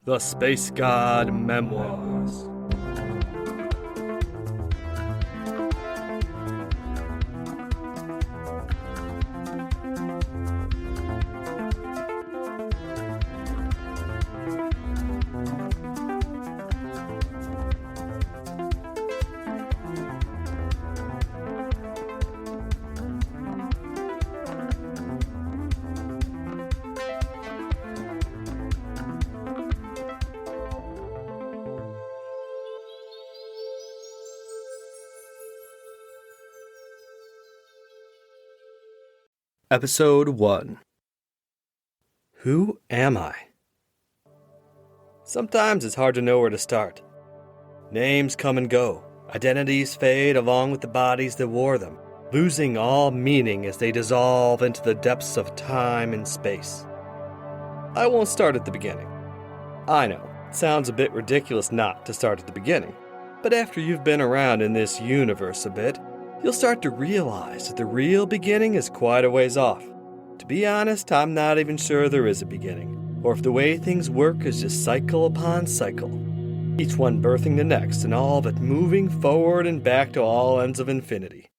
The Space God Memoirs. Episode 1. Who am I? Sometimes it's hard to know where to start. Names come and go. Identities fade along with the bodies that wore them, losing all meaning as they dissolve into the depths of time and space. I won't start at the beginning. I know, it sounds a bit ridiculous not to start at the beginning, but after you've been around in this universe a bit, you'll start to realize that the real beginning is quite a ways off. To be honest, I'm not even sure there is a beginning, or if the way things work is just cycle upon cycle, each one birthing the next and all of it moving forward and back to all ends of infinity.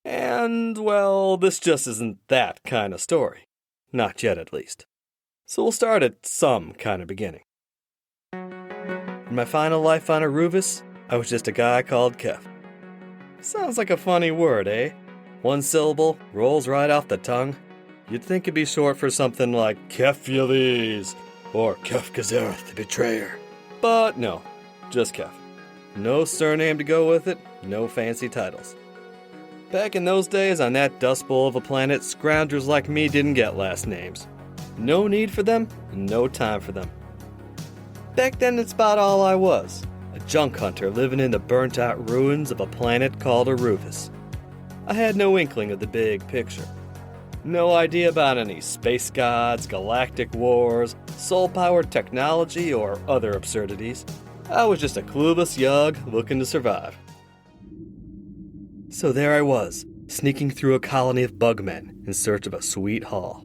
And, well, this just isn't that kind of story. Not yet, at least. So we'll start at some kind of beginning. In my final life on Aruvus, I was just a guy called Keph. Sounds like a funny word, eh? One syllable, rolls right off the tongue. You'd think it'd be short for something like Keph or Kucingkecil, the betrayer. But no, just Keph. No surname to go with it, no fancy titles. Back in those days, on that dust bowl of a planet, scoundrels like me didn't get last names. No need for them, and no time for them. Back then, it's about all I was. A junk hunter living in the burnt-out ruins of a planet called Aruvus. I had no inkling of the big picture. No idea about any space gods, galactic wars, soul-powered technology, or other absurdities. I was just a clueless yug looking to survive. So there I was, sneaking through a colony of bugmen in search of a sweet haul.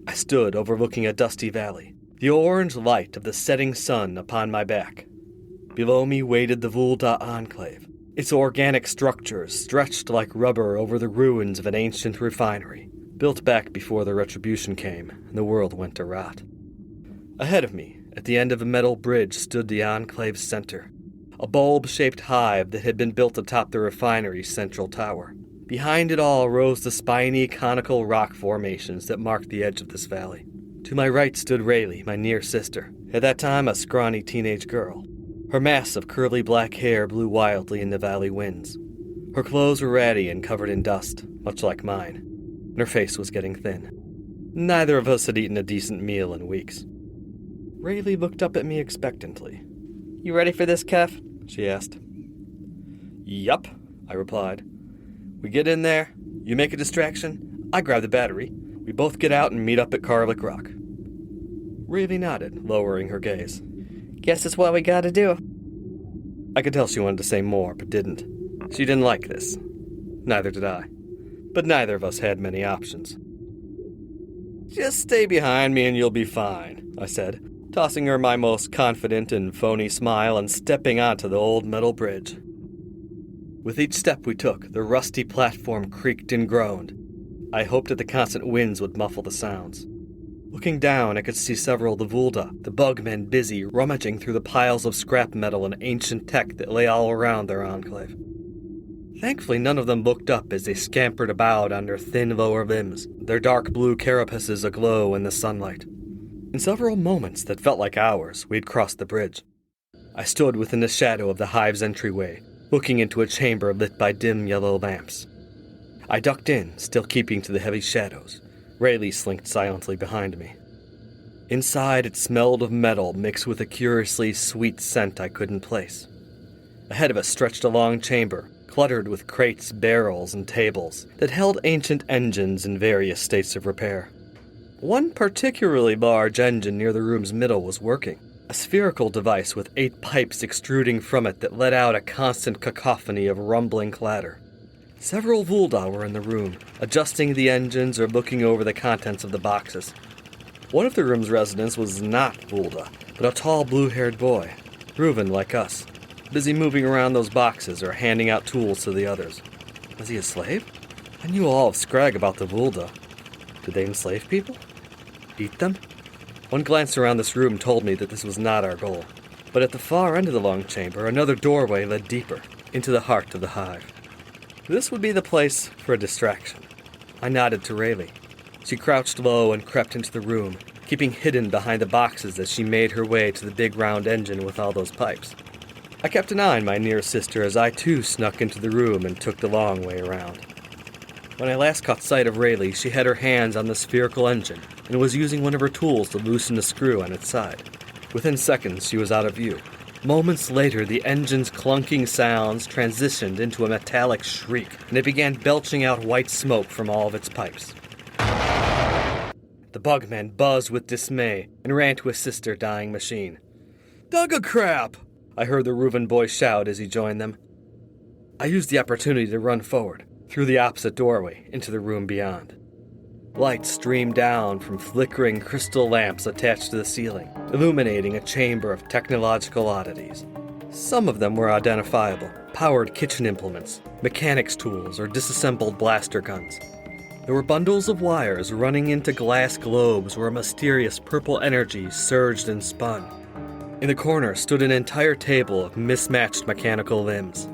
I stood overlooking a dusty valley, the orange light of the setting sun upon my back. Below me waited the Vulda Enclave, its organic structures stretched like rubber over the ruins of an ancient refinery, built back before the Retribution came and the world went to rot. Ahead of me, at the end of a metal bridge, stood the Enclave's center, a bulb-shaped hive that had been built atop the refinery's central tower. Behind it all rose the spiny, conical rock formations that marked the edge of this valley. To my right stood Raeli, my near sister, at that time a scrawny teenage girl. Her mass of curly black hair blew wildly in the valley winds. Her clothes were ratty and covered in dust, much like mine, and her face was getting thin. Neither of us had eaten a decent meal in weeks. Raeli looked up at me expectantly. "You ready for this, Keph?" she asked. "Yup," I replied. We get in there, you make a distraction, I grab the battery, we both get out and meet up at Carlick Rock. Raeli nodded, lowering her gaze. "Guess it's what we gotta do." I could tell she wanted to say more, but didn't. She didn't like this. Neither did I. But neither of us had many options. "Just stay behind me and you'll be fine," I said, tossing her my most confident and phony smile and stepping onto the old metal bridge. With each step we took, the rusty platform creaked and groaned. I hoped that the constant winds would muffle the sounds. Looking down, I could see several of the Vulda, the bugmen busy rummaging through the piles of scrap metal and ancient tech that lay all around their enclave. Thankfully, none of them looked up as they scampered about on their thin lower limbs, their dark blue carapaces aglow in the sunlight. In several moments that felt like hours, we had crossed the bridge. I stood within the shadow of the hive's entryway, looking into a chamber lit by dim yellow lamps. I ducked in, still keeping to the heavy shadows. Raeli slinked silently behind me. Inside, it smelled of metal mixed with a curiously sweet scent I couldn't place. Ahead of us stretched a long chamber, cluttered with crates, barrels, and tables that held ancient engines in various states of repair. One particularly large engine near the room's middle was working, a spherical device with 8 pipes extruding from it that let out a constant cacophony of rumbling clatter. Several Vulda were in the room, adjusting the engines or looking over the contents of the boxes. One of the room's residents was not Vulda, but a tall blue-haired boy, Reuven like us, busy moving around those boxes or handing out tools to the others. Was he a slave? I knew all of Scrag about the Vulda. Did they enslave people? Eat them? One glance around this room told me that this was not our goal. But at the far end of the long chamber, another doorway led deeper, into the heart of the hive. This would be the place for a distraction. I nodded to Raeli. She crouched low and crept into the room, keeping hidden behind the boxes as she made her way to the big round engine with all those pipes. I kept an eye on my near sister as I too snuck into the room and took the long way around. When I last caught sight of Raeli, she had her hands on the spherical engine and was using one of her tools to loosen the screw on its side. Within seconds, she was out of view. Moments later, the engine's clunking sounds transitioned into a metallic shriek, and it began belching out white smoke from all of its pipes. The bugman buzzed with dismay and ran to assist their dying machine. "Dugga crap!" I heard the Reuven boy shout as he joined them. I used the opportunity to run forward, through the opposite doorway, into the room beyond. Light streamed down from flickering crystal lamps attached to the ceiling, illuminating a chamber of technological oddities. Some of them were identifiable, powered kitchen implements, mechanics tools, or disassembled blaster guns. There were bundles of wires running into glass globes where a mysterious purple energy surged and spun. In the corner stood an entire table of mismatched mechanical limbs.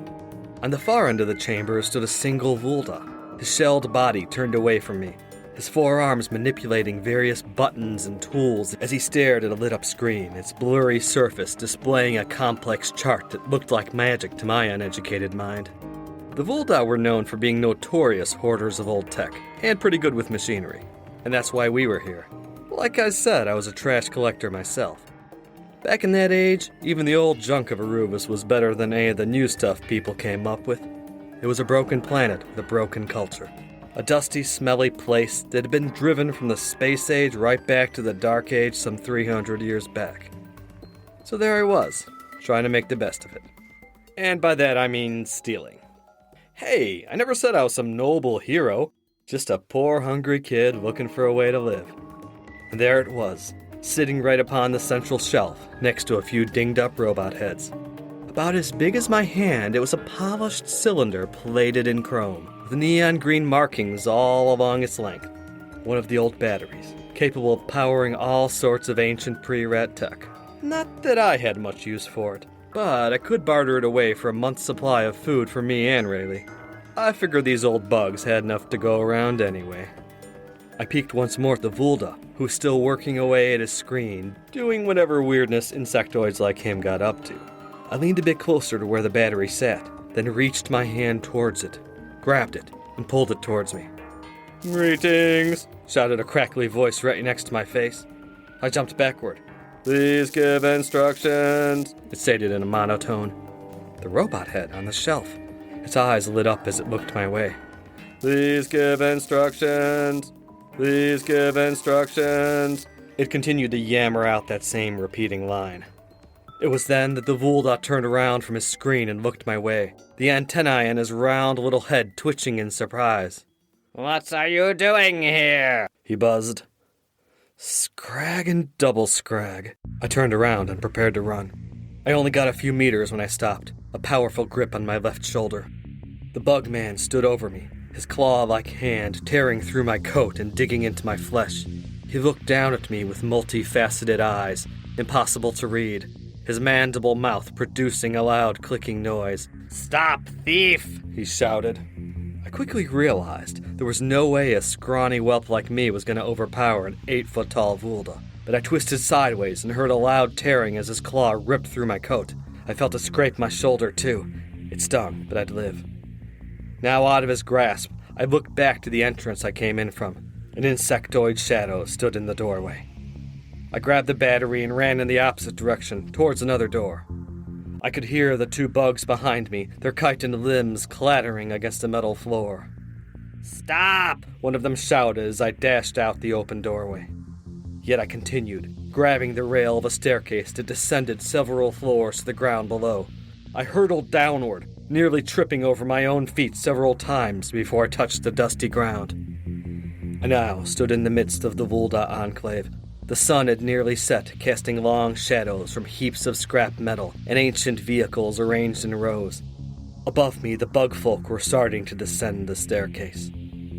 On the far end of the chamber stood a single Vulda, his shelled body turned away from me, his forearms manipulating various buttons and tools as he stared at a lit-up screen, its blurry surface displaying a complex chart that looked like magic to my uneducated mind. The Vulda were known for being notorious hoarders of old tech, and pretty good with machinery, and that's why we were here. Like I said, I was a trash collector myself. Back in that age, even the old junk of Arubis was better than any of the new stuff people came up with. It was a broken planet with a broken culture. A dusty, smelly place that had been driven from the space age right back to the dark age some 300 years back. So there I was, trying to make the best of it. And by that I mean stealing. Hey, I never said I was some noble hero, just a poor, hungry kid looking for a way to live. And there it was, sitting right upon the central shelf, next to a few dinged-up robot heads. About as big as my hand, it was a polished cylinder plated in chrome, with neon green markings all along its length. One of the old batteries, capable of powering all sorts of ancient pre-rat tech. Not that I had much use for it, but I could barter it away for a month's supply of food for me and Raeli. I figured these old bugs had enough to go around anyway. I peeked once more at the Vulda, who was still working away at his screen, doing whatever weirdness insectoids like him got up to. I leaned a bit closer to where the battery sat, then reached my hand towards it, grabbed it, and pulled it towards me. "Greetings," shouted a crackly voice right next to my face. I jumped backward. "Please give instructions," it stated in a monotone. The robot head on the shelf. Its eyes lit up as it looked my way. "Please give instructions. Please give instructions." It continued to yammer out that same repeating line. It was then that the Vulda turned around from his screen and looked my way, the antennae on his round little head twitching in surprise. "What are you doing here?" he buzzed. Scrag and double scrag. I turned around and prepared to run. I only got a few meters when I stopped, a powerful grip on my left shoulder. The bug man stood over me, his claw-like hand tearing through my coat and digging into my flesh. He looked down at me with multifaceted eyes, impossible to read, his mandible mouth producing a loud clicking noise. "Stop, thief!" he shouted. I quickly realized there was no way a scrawny whelp like me was going to overpower an 8-foot-tall Vulda, but I twisted sideways and heard a loud tearing as his claw ripped through my coat. I felt it scrape my shoulder, too. It stung, but I'd live. Now out of his grasp, I looked back to the entrance I came in from. An insectoid shadow stood in the doorway. I grabbed the battery and ran in the opposite direction, towards another door. I could hear the two bugs behind me, their chitin limbs clattering against the metal floor. "Stop!" one of them shouted as I dashed out the open doorway. Yet I continued, grabbing the rail of a staircase that descended several floors to the ground below. I hurtled downward, nearly tripping over my own feet several times before I touched the dusty ground. I now stood in the midst of the Vulda enclave, The sun had nearly set, casting long shadows from heaps of scrap metal and ancient vehicles arranged in rows. Above me, the bug folk were starting to descend the staircase.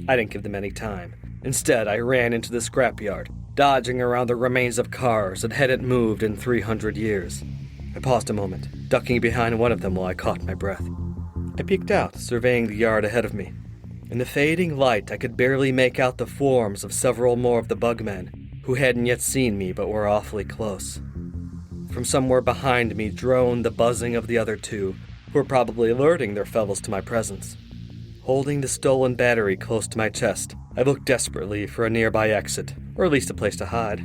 I didn't give them any time. Instead, I ran into the scrapyard, dodging around the remains of cars that hadn't moved in 300 years. I paused a moment, ducking behind one of them while I caught my breath. I peeked out, surveying the yard ahead of me. In the fading light, I could barely make out the forms of several more of the bugmen, who hadn't yet seen me but were awfully close. From somewhere behind me droned the buzzing of the other two, who were probably alerting their fellows to my presence. Holding the stolen battery close to my chest, I looked desperately for a nearby exit, or at least a place to hide.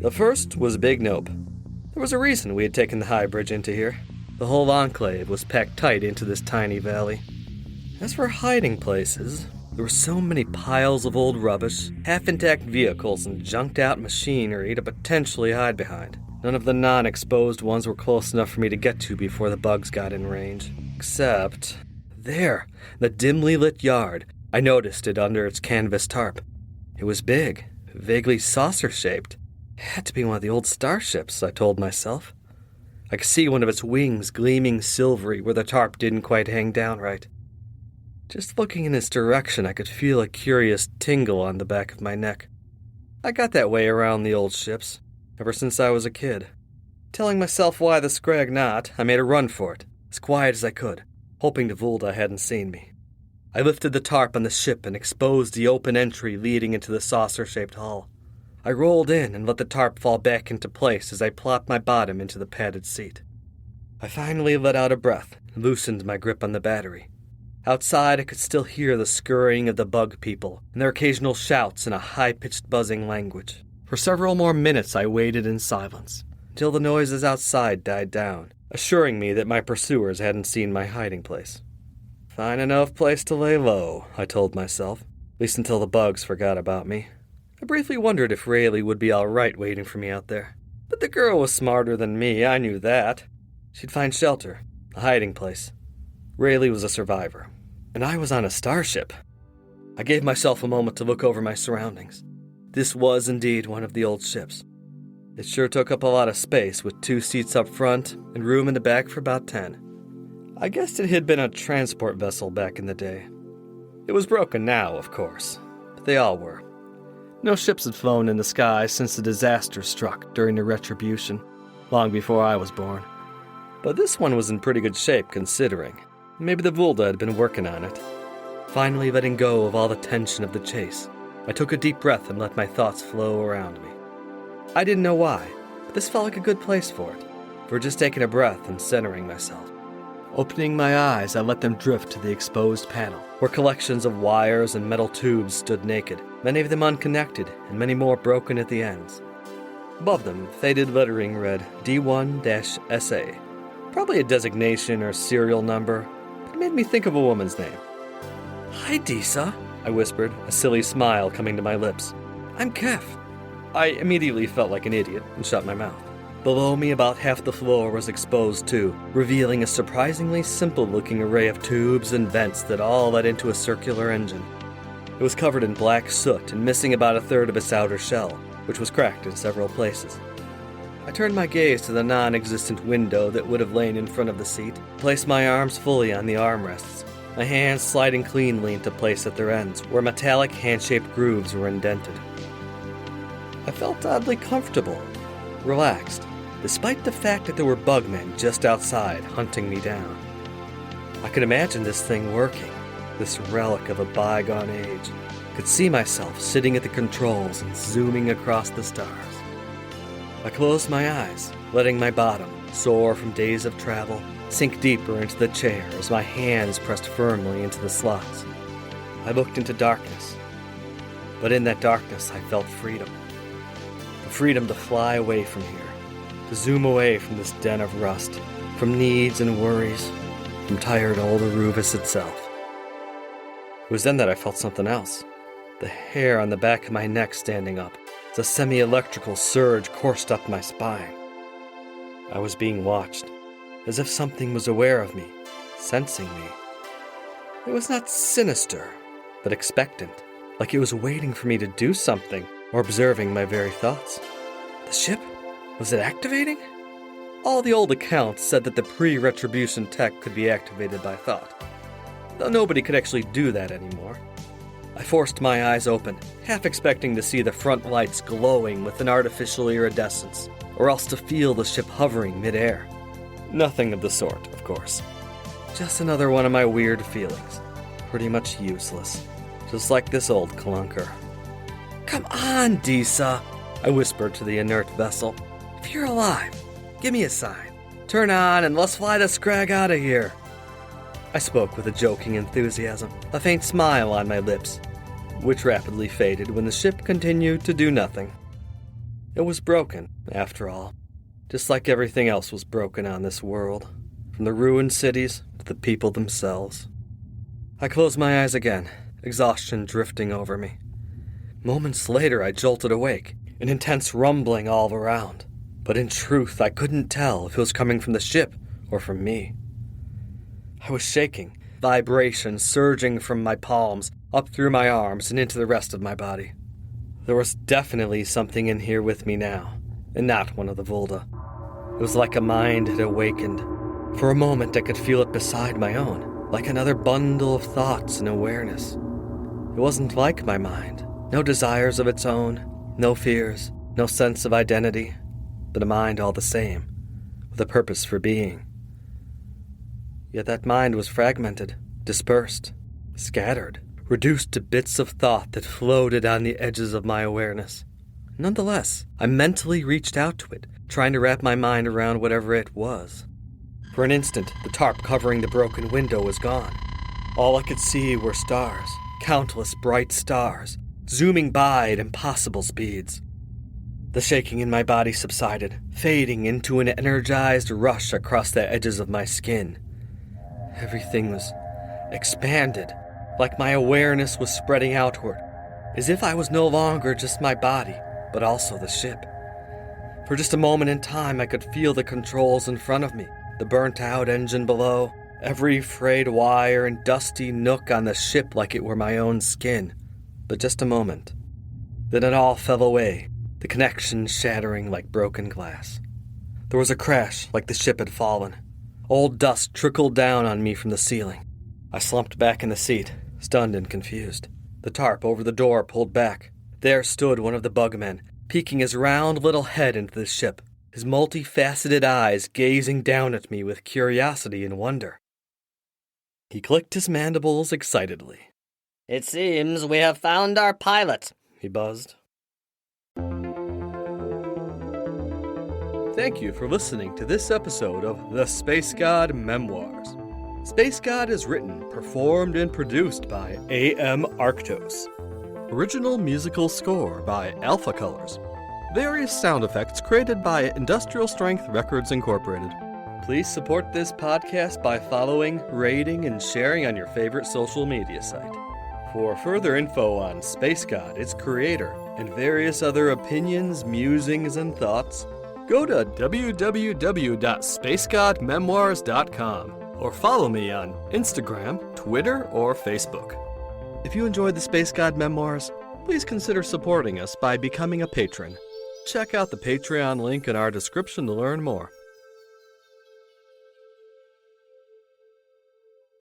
The first was Big Nope. There was a reason we had taken the high bridge into here. The whole enclave was packed tight into this tiny valley. As for hiding places, there were so many piles of old rubbish, half-intact vehicles, and junked-out machinery to potentially hide behind. None of the non-exposed ones were close enough for me to get to before the bugs got in range. Except, there, the dimly lit yard, I noticed it under its canvas tarp. It was big, vaguely saucer-shaped. It had to be one of the old starships, I told myself. I could see one of its wings gleaming silvery where the tarp didn't quite hang down right. Just looking in its direction, I could feel a curious tingle on the back of my neck. I got that way around the old ships, ever since I was a kid. Telling myself why the scrag not, I made a run for it, as quiet as I could, hoping Devulda hadn't seen me. I lifted the tarp on the ship and exposed the open entry leading into the saucer-shaped hull. I rolled in and let the tarp fall back into place as I plopped my bottom into the padded seat. I finally let out a breath and loosened my grip on the battery. Outside, I could still hear the scurrying of the bug people and their occasional shouts in a high-pitched buzzing language. For several more minutes, I waited in silence, until the noises outside died down, assuring me that my pursuers hadn't seen my hiding place. Fine enough place to lay low, I told myself, at least until the bugs forgot about me. I briefly wondered if Raeli would be all right waiting for me out there. But the girl was smarter than me, I knew that. She'd find shelter, a hiding place. Raeli was a survivor, and I was on a starship. I gave myself a moment to look over my surroundings. This was indeed one of the old ships. It sure took up a lot of space, with 2 seats up front and room in the back for about 10. I guessed it had been a transport vessel back in the day. It was broken now, of course, but they all were. No ships had flown in the sky since the disaster struck during the Retribution, long before I was born. But this one was in pretty good shape, considering. Maybe the Vulda had been working on it. Finally letting go of all the tension of the chase, I took a deep breath and let my thoughts flow around me. I didn't know why, but this felt like a good place for it, for just taking a breath and centering myself. Opening my eyes, I let them drift to the exposed panel, where collections of wires and metal tubes stood naked, many of them unconnected, and many more broken at the ends. Above them, faded lettering read D1-SA, probably a designation or serial number, but it made me think of a woman's name. "Hi, Disa," I whispered, a silly smile coming to my lips. "I'm Keph." I immediately felt like an idiot and shut my mouth. Below me, about half the floor was exposed too, revealing a surprisingly simple-looking array of tubes and vents that all led into a circular engine. It was covered in black soot and missing about a third of its outer shell, which was cracked in several places. I turned my gaze to the non-existent window that would have lain in front of the seat, placed my arms fully on the armrests, my hands sliding cleanly into place at their ends, where metallic hand-shaped grooves were indented. I felt oddly comfortable, relaxed, despite the fact that there were bugmen just outside hunting me down. I could imagine this thing working, this relic of a bygone age. Could see myself sitting at the controls and zooming across the stars. I closed my eyes, letting my bottom, sore from days of travel, sink deeper into the chair as my hands pressed firmly into the slots. I looked into darkness, but in that darkness I felt freedom. The freedom to fly away from here, to zoom away from this den of rust, from needs and worries, from tired old Aruvis itself. It was then that I felt something else, the hair on the back of my neck standing up, as a semi-electrical surge coursed up my spine. I was being watched, as if something was aware of me, sensing me. It was not sinister, but expectant, like it was waiting for me to do something, or observing my very thoughts. The ship? Was it activating? All the old accounts said that the pre-retribution tech could be activated by thought, though nobody could actually do that anymore. I forced my eyes open, half expecting to see the front lights glowing with an artificial iridescence, or else to feel the ship hovering mid-air. Nothing of the sort, of course. Just another one of my weird feelings. Pretty much useless. Just like this old clunker. "Come on, Disa," I whispered to the inert vessel. "If you're alive, give me a sign. Turn on and let's fly the scrag out of here." I spoke with a joking enthusiasm, a faint smile on my lips, which rapidly faded when the ship continued to do nothing. It was broken, after all, just like everything else was broken on this world, from the ruined cities to the people themselves. I closed my eyes again, exhaustion drifting over me. Moments later, I jolted awake, an intense rumbling all around, but in truth, I couldn't tell if it was coming from the ship or from me. I was shaking, vibration surging from my palms, up through my arms and into the rest of my body. There was definitely something in here with me now, and not one of the Volda. It was like a mind had awakened. For a moment I could feel it beside my own, like another bundle of thoughts and awareness. It wasn't like my mind. No desires of its own, no fears, no sense of identity, but a mind all the same, with a purpose for being. Yet that mind was fragmented, dispersed, scattered, reduced to bits of thought that floated on the edges of my awareness. Nonetheless, I mentally reached out to it, trying to wrap my mind around whatever it was. For an instant, the tarp covering the broken window was gone. All I could see were stars, countless bright stars, zooming by at impossible speeds. The shaking in my body subsided, fading into an energized rush across the edges of my skin. Everything was expanded, like my awareness was spreading outward, as if I was no longer just my body, but also the ship. For just a moment in time, I could feel the controls in front of me, the burnt-out engine below, every frayed wire and dusty nook on the ship like it were my own skin. But just a moment. Then it all fell away, the connection shattering like broken glass. There was a crash like the ship had fallen. Old dust trickled down on me from the ceiling. I slumped back in the seat, stunned and confused. The tarp over the door pulled back. There stood one of the bugmen, peeking his round little head into the ship, his multifaceted eyes gazing down at me with curiosity and wonder. He clicked his mandibles excitedly. "It seems we have found our pilot," he buzzed. Thank you for listening to this episode of The Space God Memoirs. Space God is written, performed, and produced by A.M. Arctos. Original musical score by Alpha Colors. Various sound effects created by Industrial Strength Records Incorporated. Please support this podcast by following, rating, and sharing on your favorite social media site. For further info on Space God, its creator, and various other opinions, musings, and thoughts, go to www.spacegodmemoirs.com or follow me on Instagram, Twitter, or Facebook. If you enjoyed the Space God Memoirs, please consider supporting us by becoming a patron. Check out the Patreon link in our description to learn more.